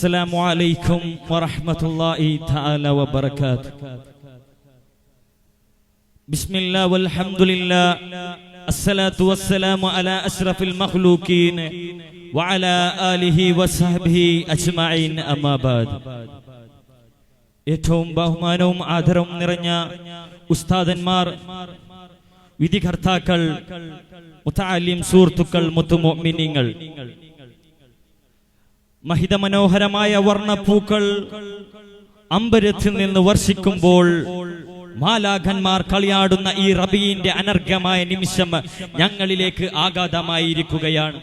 السلام عليكم ورحمة الله تعالى وبركاته. بسم الله والحمد لله الصلاة والسلام على أشرف المخلوقين وعلى آله وصحبه أجمعين أما بعد. ഏറ്റവും ബഹുമാനവും ആദരവും നിറഞ്ഞ ഉസ്താദന്മാർ, വിധികർത്താക്കൾ, മുതഅല്ലിം സുഹൃത്തുക്കൾ, മുത്തുമുഅ്മിനീങ്ങൾ, മഹിത മനോഹരമായ വർണ്ണപ്പൂക്കൾ അമ്പരത്തിൽ നിന്ന് വർഷിക്കുമ്പോൾ മാലാഖന്മാർ കളിയാടുന്ന ഈ റബീഇന്റെ അനർഘമായ നിമിഷം ഞങ്ങളിലേക്ക് ആഘാതമായിരിക്കുകയാണ്.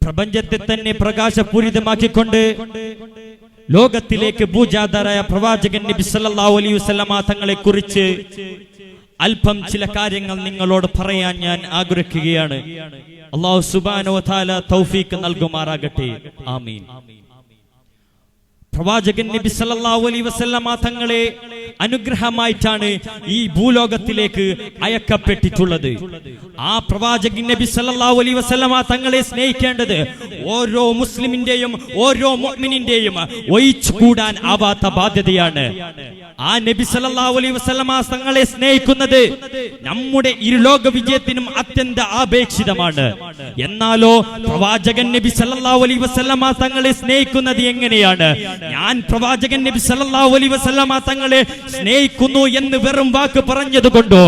പ്രപഞ്ചത്തെ തന്നെ പ്രകാശപൂരിതമാക്കിക്കൊണ്ട് ലോകത്തിലേക്ക് പൂജാതരായ പ്രവാചകൻ നബി സല്ലല്ലാഹു അലൈഹി വസല്ലമ തങ്ങളെ കുറിച്ച് അല്പം ചില കാര്യങ്ങൾ നിങ്ങളോട് പറയാൻ ഞാൻ ആഗ്രഹിക്കുകയാണ്. അല്ലാഹു സുബ്ഹാനഹു വ തആല തൗഫീഖ് നൽകുമാറാകട്ടെ. ആമീൻ. പ്രവാചകൻ നബി സല്ലല്ലാഹു അലൈഹി വസല്ലമ തങ്ങളെ അനുഗ്രഹമായിട്ടാണ് ഈ ഭൂലോകത്തിലേക്ക് അയക്കപ്പെട്ടിട്ടുള്ളത്. ആ പ്രവാചകൻ നബി സല്ലല്ലാഹു അലൈഹി വസല്ലമ തങ്ങളെ സ്നേഹിക്കേണ്ടത് ഓരോ മുസ്ലിമിന്റെയും ഓരോ മുഅ്മിനിന്റെയും ഒഴിച്ചുകൂടാൻ ആവാത്ത ബാധ്യതയാണ്. ആ നബി സല്ലല്ലാഹു അലൈഹി വസല്ലമ തങ്ങളെ സ്നേഹിക്കുന്നത് നമ്മുടെ ഇരുലോക വിജയത്തിനും അത്യന്ത ആപേക്ഷിതമാണ്. എന്നാലോ പ്രവാചകൻ നബി സല്ലല്ലാഹു അലൈഹി വസല്ലമ തങ്ങളെ സ്നേഹിക്കുന്നത് എങ്ങനെയാണ്? ഞാൻ പ്രവാചകൻ നബി സല്ലല്ലാഹു അലൈഹി വസല്ലമ തങ്ങളെ സ്നേഹിക്കുന്നു എന്ന് വെറും വാക്ക് പറഞ്ഞതുകൊണ്ടോ,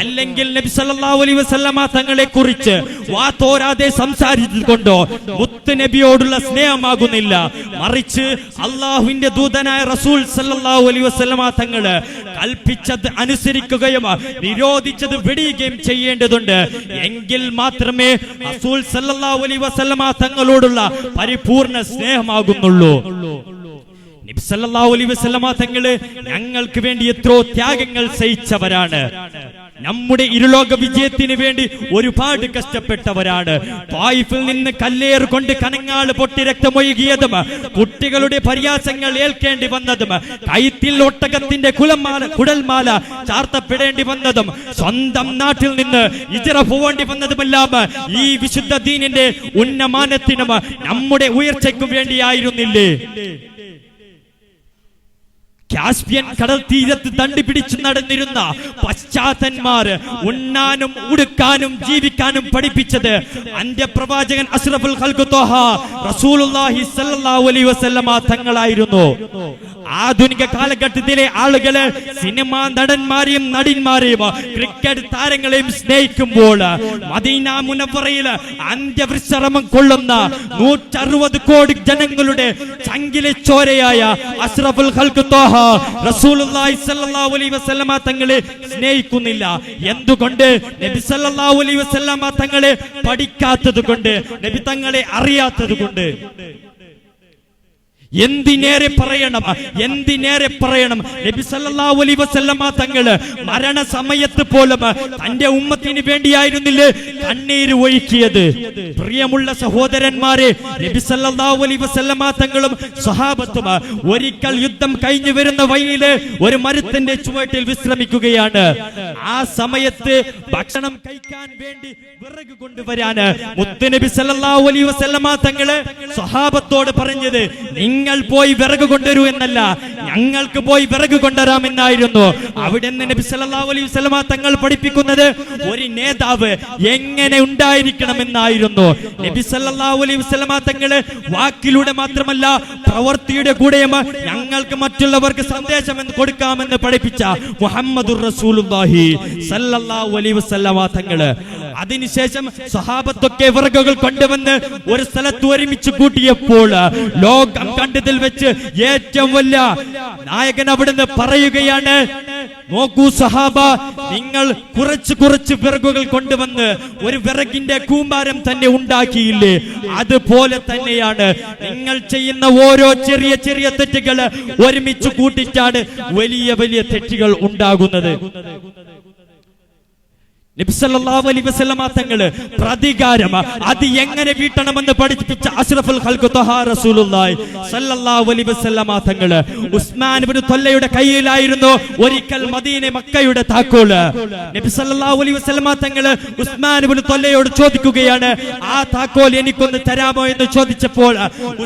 അല്ലെങ്കിൽ നബി സല്ലല്ലാഹു അലൈഹി വസല്ലമ തങ്ങളെ കുറിച്ച് വാതോരാതെ സംസാരിച്ചതുകൊണ്ടോ മുത്ത് നബിയോടുള്ള സ്നേഹമാകുന്നില്ല. മറിച്ച് അല്ലാഹുവിന്റെ ദൂതനായ റസൂൽ സല്ലല്ലാഹു അലൈഹി വസല്ലമ തങ്ങള് കൽപ്പിച്ചത് അനുസരിക്കുകയും നിരോധിച്ചത് വെടിയുകയും ചെയ്യേണ്ടതുണ്ട്. എങ്കിൽ മാത്രമേ റസൂൽ സല്ലല്ലാഹു അലൈഹി വസല്ലമ തങ്ങളോടുള്ള പരിപൂർണ സ്നേഹമാകുന്നുള്ളൂ. നബി സല്ലല്ലാഹു അലൈഹി വസല്ലമ തങ്ങള് ഞങ്ങൾക്ക് വേണ്ടി എത്രയോ ത്യാഗങ്ങൾ സഹിച്ചവരാണ്. നമ്മുടെ ഇരുലോക വിജയത്തിന് വേണ്ടി ഒരുപാട് കഷ്ടപ്പെട്ടവരാണ്. ത്വായിഫിൽ നിന്ന് കല്ലേറ് കൊണ്ട് കനങ്ങാള് പൊട്ടി രക്തമൊഴുകിയതും, കുട്ടികളുടെ പരിയാസങ്ങൾ ഏൽക്കേണ്ടി വന്നതും, കൈത്തിൽ ഒട്ടകത്തിന്റെ കുടൽമാല ചാർത്തപ്പെടേണ്ടി വന്നതും, സ്വന്തം നാട്ടിൽ നിന്ന് ഹിജ്റ പോവേണ്ടി വന്നതുമെല്ലാം ഈ വിശുദ്ധ ദീനിന്റെ ഉന്നമാനത്തിനും നമ്മുടെ ഉയർച്ചയ്ക്കും വേണ്ടിയായിരുന്നില്ലേ? കാസ്പിയൻ കടൽ തീരത്ത് തണ്ടി പിടിച്ചു നടന്നിരുന്ന പശ്ചാത്തന്മാർ ഉണ്ണാനും ഉടുക്കാനും ജീവിക്കാനും പഠിപ്പിച്ചത് അന്ത്യപ്രവാചകൻ അഷ്റഫുൽ ഖൽഖ് ത്വഹ റസൂലുള്ളാഹി സ്വല്ലല്ലാഹു അലൈഹി വസല്ലമ തങ്ങളായിരുന്നു. ആധുനിക കാലഘട്ടത്തിലെ ആളുകള് സിനിമാ നടന്മാരെയും നടിന്മാരെയും ക്രിക്കറ്റ് താരങ്ങളെയും സ്നേഹിക്കുമ്പോൾ മദീന മുനവ്വറയിൽ അന്ത്യവിശ്രമം കൊള്ളുന്ന 160 കോടി ജനങ്ങളുടെ ചങ്കിലെ ചോരയായ അഷ്റഫുൽ ഖൽഖ് ത്വഹ റസൂലുള്ളാഹി സ്വല്ലല്ലാഹു അലൈഹി വസല്ലമ തങ്ങളെ സ്നേഹിക്കുന്നില്ല. എന്തുകൊണ്ട്? നബി സല്ലല്ലാഹു അലൈഹി വസല്ലമ തങ്ങളെ പഠിക്കാത്തത് കൊണ്ട്, നബി തങ്ങളെ അറിയാത്തത് കൊണ്ട്. എന്തിനേറെ പറയണം, നബി സല്ലല്ലാഹു അലൈഹി വസല്ലമ തങ്ങള് മരണസമയത്ത് പോലും തന്റെ ഉമ്മത്തിന് വേണ്ടിയായിരുന്നില്ലേ കണ്ണീര് ഒഴുക്കിയത്? പ്രിയമുള്ള സഹോദരന്മാരെ, നബി സല്ലല്ലാഹു അലൈഹി വസല്ലമ തങ്ങളും സ്വഹാബത്തും ഒരിക്കൽ യുദ്ധം കഴിഞ്ഞു വരുന്ന വഴിയില് ഒരു മരത്തിന്റെ ചുവട്ടിൽ വിശ്രമിക്കുകയാണ്. ആ സമയത്ത് ഭക്ഷണം കഴിക്കാൻ വേണ്ടി വിറക് കൊണ്ടുവരാന് മുത്തുനബി സല്ലല്ലാഹു അലൈഹി വസല്ലമ തങ്ങള് സ്വഹാബത്തോട് പറഞ്ഞത്, നിങ്ങൾ പോയി വിറക് കൊണ്ടുവരൂ എന്നല്ല, ഞങ്ങൾക്ക് പോയി വിറക് കൊണ്ടുവരാമെന്നായിരുന്നു. അവിടെ നിന്ന് നബി സല്ലല്ലാഹു അലൈഹി വസല്ലമ തങ്ങൾ പഠിപ്പിക്കുന്നത് ഒരു നേതാവ് എങ്ങനെ ഉണ്ടായിരിക്കണമെന്നായിരുന്നു. നബി സല്ലല്ലാഹു അലൈഹി വസല്ലമ തങ്ങള് വാക്കിലൂടെ മാത്രമല്ല പ്രവൃത്തിയുടെ കൂടെയും ഞങ്ങൾക്ക് മറ്റുള്ളവർക്ക് സന്ദേശം കൊടുക്കാമെന്ന് പഠിപ്പിച്ച മുഹമ്മദുർ റസൂലുള്ളാഹി സല്ലല്ലാഹു അലൈഹി വസല്ലമ തങ്ങള്. അതിനുശേഷം സ്വഹാബത്തൊക്കെ വിറകുകൾ കൊണ്ടുവന്ന് ഒരു സ്ഥലത്ത് ഒരുമിച്ച് കൂട്ടിയപ്പോൾ ലോകം കണ്ടതിൽ വെച്ച് ഏറ്റവും വലിയ നായകൻ അവിടുന്ന് പറയുകയാണ്, നോക്കൂ സഹാബ, നിങ്ങൾ കുറച്ച് വിറകുകൾ കൊണ്ടുവന്ന് ഒരു വിറകിന്റെ കൂമ്പാരം തന്നെ ഉണ്ടാക്കിയില്ലേ? അതുപോലെ തന്നെയാണ് നിങ്ങൾ ചെയ്യുന്ന ഓരോ ചെറിയ ചെറിയ തെറ്റുകൾ ഒരുമിച്ച് കൂട്ടിച്ചാണ് വലിയ വലിയ തെറ്റുകൾ ഉണ്ടാകുന്നത്. നബി സല്ലല്ലാഹു അലൈഹി വസല്ലമ തങ്ങള് പ്രതികാരം അത് എങ്ങനെ വീട്ടണമെന്ന് പഠിപ്പിച്ച അഷ്റഫുൽ ഖൽഖ് ത്വഹ റസൂലുള്ളാഹി സല്ലല്ലാഹു അലൈഹി വസല്ലമ തങ്ങള് ഉസ്മാൻ ഇബ്നു ത്വല്ലയുടെ കയ്യിലായിരുന്നു ഒരിക്കൽ മദീന മക്കയുടെ താക്കോല്. നബി സല്ലല്ലാഹു അലൈഹി വസല്ലമ തങ്ങള് ഉസ്മാൻ ഇബ്നു ത്വല്ലയോട് ചോദിക്കുകയാണ്, ആ താക്കോൽ എനിക്കൊന്ന് തരാമോ എന്ന് ചോദിച്ചപ്പോൾ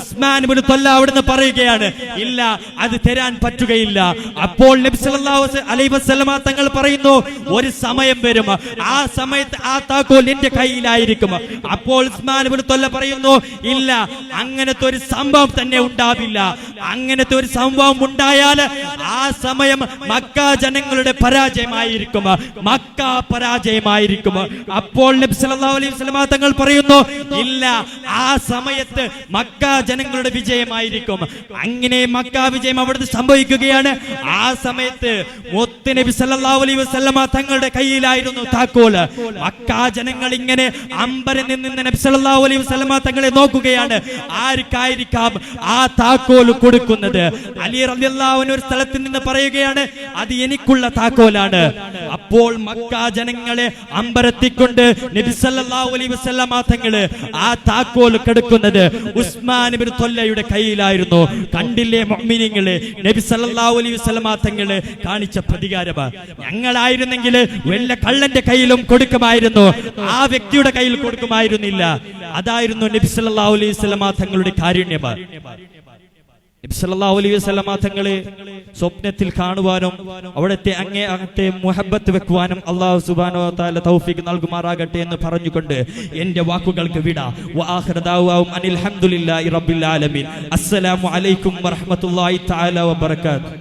ഉസ്മാൻ ഇബ്നു ത്വല്ല അവിടുന്ന് പറയുകയാണ്, ഇല്ല, അത് തരാൻ പറ്റുകയില്ല. അപ്പോൾ നബി സല്ലല്ലാഹു അലൈഹി വസല്ലമ തങ്ങൾ പറയുന്നു, ഒരു സമയം വരും, ആ സമയത്ത് ആ താക്കോൽ എന്റെ കയ്യിലായിരിക്കും. അപ്പോൾ ഉസ്മാൻ ഇബ്നു ത്വല്ല പറയുന്നു, ഇല്ല, അങ്ങനത്തെ ഒരു സംഭവം തന്നെ ഉണ്ടാവില്ല. അങ്ങനത്തെ ഒരു സംഭവം ഉണ്ടായാൽ ആ സമയം മക്ക ജനങ്ങളുടെ പരാജയമായിരിക്കും, മക്ക പരാജയമായിരിക്കും. അപ്പോൾ നബി സല്ലല്ലാഹു അലൈഹി വസല്ലമ തങ്ങൾ പറയുന്നു, ഇല്ല, ആ സമയത്ത് മക്ക ജനങ്ങളുടെ വിജയമായിരിക്കും. അങ്ങനെ മക്ക വിജയം അവിടുന്ന് സംഭവിക്കുകയാണ്. ആ സമയത്ത് മുത്ത് നബി സല്ലല്ലാഹു അലൈഹി വസല്ലമ തങ്ങളുടെ കയ്യിലായിരുന്നു താക്കോല്. മക്ക ജനങ്ങൾ ഇങ്ങനെ അമ്പരിൽ നിന്ന് നബി സല്ലല്ലാഹു അലൈഹി വസല്ലമ തങ്ങളെ നോക്കുകയാണ്, ആർക്കായിരിക്കാം ആ താക്കോല് കൊടുക്കുന്നത്? അലി റളിയല്ലാഹു അൻഹു ഒരു സ്ഥലത്ത് നിന്ന് പറയുകയാണ്, അത് എനിക്കുള്ള താക്കോലാണ്. അപ്പോൾ മക്ക ജനങ്ങളെ അമ്പരത്തിക്കൊണ്ട് നബി സല്ലല്ലാഹു അലൈഹി വസല്ലമ തങ്ങള് ആ താക്കോൽ കൊടുക്കുന്നത് ഉസ്മാൻ ഇബ്നു ത്വല്ലയുടെ കയ്യിലായിരുന്നു. കണ്ടില്ലേ മുഅ്മിനീങ്ങളെ, നബി സല്ലല്ലാഹു അലൈഹി വസല്ലമ തങ്ങള് കാണിച്ച പ്രതികാരം. ഞങ്ങളായിരുന്നെങ്കിൽ വല്ല കള്ളന്റെ കയ്യിലും കൊടുക്കുമായിരുന്നു, ആ വ്യക്തിയുടെ കയ്യിൽ കൊടുക്കുമായിരുന്നില്ല. അതായിരുന്നു നബി സല്ലല്ലാഹു അലൈഹി വസല്ലമ തങ്ങളുടെ കാരുണ്യം. നബി സല്ലല്ലാഹു അലൈഹി വസല്ലമ തങ്ങളെ സ്വപ്നത്തിൽ കാണുവാനും അവിടുത്തെ അങ്ങേ മുഹബ്ബത്ത് വെക്കുവാനും അല്ലാഹു സുബ്ഹാനഹു വ തആല തൗഫീഖ് നൽകുമാറാകട്ടെ എന്ന് പറഞ്ഞുകൊണ്ട് എന്റെ വാക്കുകൾക്ക് വിട. വആഖിറു ദഅവാഹും അനിൽ ഹംദുലില്ലാഹി റബ്ബിൽ ആലമീൻ. അസ്സലാമു അലൈക്കും വറഹ്മത്തുള്ളാഹി തആല വബറകാതുഹു.